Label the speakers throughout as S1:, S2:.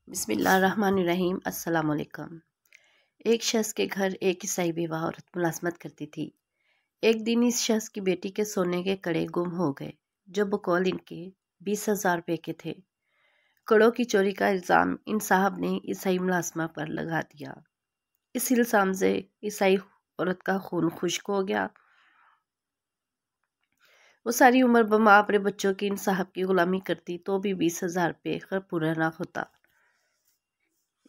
S1: بسم اللہ الرحمن الرحیم۔ السلام علیکم۔ ایک شخص کے گھر ایک عیسائی بیوہ عورت ملازمت کرتی تھی۔ ایک دن اس شخص کی بیٹی کے سونے کے کڑے گم ہو گئے جو بقول ان کے 20,000 روپے کے تھے۔ کڑوں کی چوری کا الزام ان صاحب نے عیسائی ملازمہ پر لگا دیا۔ اس الزام سے عیسائی عورت کا خون خشک ہو گیا۔ وہ ساری عمر بما اپنے بچوں کی ان صاحب کی غلامی کرتی تو بھی 20,000 روپے پورا نہ ہوتا۔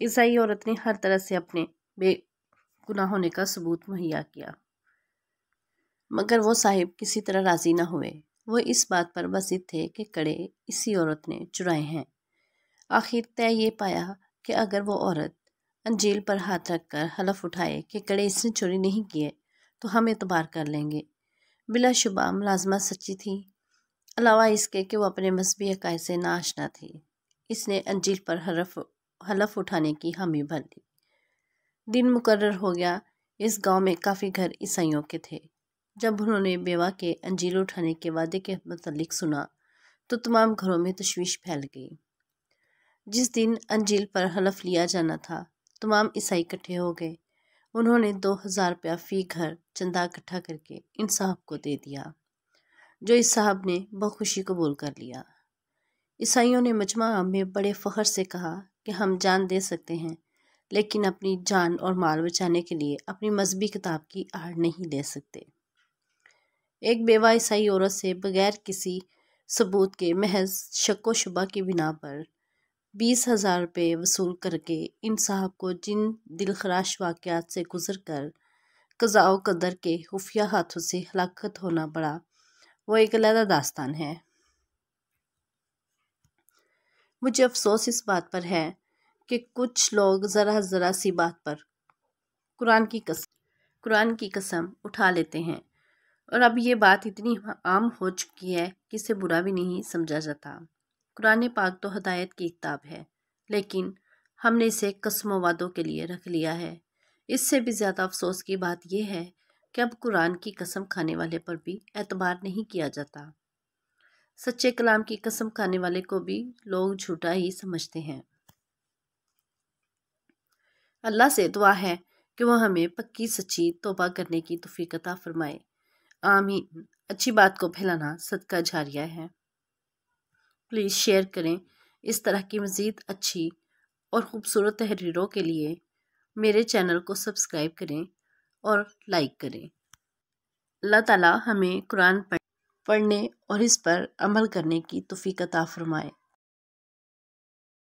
S1: عیسائی عورت نے ہر طرح سے اپنے بے گناہ ہونے کا ثبوت مہیا کیا، مگر وہ صاحب کسی طرح راضی نہ ہوئے۔ وہ اس بات پر بسط تھے کہ کڑے اسی عورت نے چرائے ہیں۔ آخر طے یہ پایا کہ اگر وہ عورت انجیل پر ہاتھ رکھ کر حلف اٹھائے کہ کڑے اس نے چوری نہیں کیے تو ہم اعتبار کر لیں گے۔ بلا شبہ ملازمت سچی تھی، علاوہ اس کے کہ وہ اپنے مذہبی عقائد سے ناآشنا تھی۔ اس نے انجیل پر حلف اٹھانے کی حامی بھر لی۔ دن مقرر ہو گیا۔ اس گاؤں میں کافی گھر عیسائیوں کے تھے۔ جب انہوں نے بیوہ کے انجیل اٹھانے کے وعدے کے متعلق سنا تو تمام گھروں میں تشویش پھیل گئی۔ جس دن انجیل پر حلف لیا جانا تھا تمام عیسائی اکٹھے ہو گئے۔ انہوں نے 2,000 روپیہ فی گھر چندہ اکٹھا کر کے ان صاحب کو دے دیا، جو اس صاحب نے بخوشی قبول کر لیا۔ عیسائیوں نے مجمع عام میں بڑے فخر سے کہا کہ ہم جان دے سکتے ہیں لیکن اپنی جان اور مال بچانے کے لیے اپنی مذہبی کتاب کی آڑ نہیں لے سکتے۔ ایک بیوہ عیسائی عورت سے بغیر کسی ثبوت کے محض شک و شبہ کی بنا پر 20,000 روپے وصول کر کے ان صاحب کو جن دلخراش واقعات سے گزر کر قضاء و قدر کے خفیہ ہاتھوں سے ہلاکت ہونا پڑا، وہ ایک علیحدہ داستان ہے۔ مجھے افسوس اس بات پر ہے کہ کچھ لوگ ذرا سی بات پر قرآن کی قسم اٹھا لیتے ہیں، اور اب یہ بات اتنی عام ہو چکی ہے کہ اسے برا بھی نہیں سمجھا جاتا۔ قرآن پاک تو ہدایت کی کتاب ہے، لیکن ہم نے اسے قسم و وعدوں کے لیے رکھ لیا ہے۔ اس سے بھی زیادہ افسوس کی بات یہ ہے کہ اب قرآن کی قسم کھانے والے پر بھی اعتبار نہیں کیا جاتا۔ سچے کلام کی قسم کھانے والے کو بھی لوگ جھوٹا ہی سمجھتے ہیں۔ اللہ سے دعا ہے کہ وہ ہمیں پکی سچی توبہ کرنے کی توفیق عطا فرمائے، آمین۔ اچھی بات کو پھیلانا صدقہ جاریہ ہے۔ پلیز شیئر کریں۔ اس طرح کی مزید اچھی اور خوبصورت تحریروں کے لیے میرے چینل کو سبسکرائب کریں اور لائک کریں۔ اللہ تعالی ہمیں قرآن پڑھنے اور اس پر عمل کرنے کی توفیق عطا فرمائے۔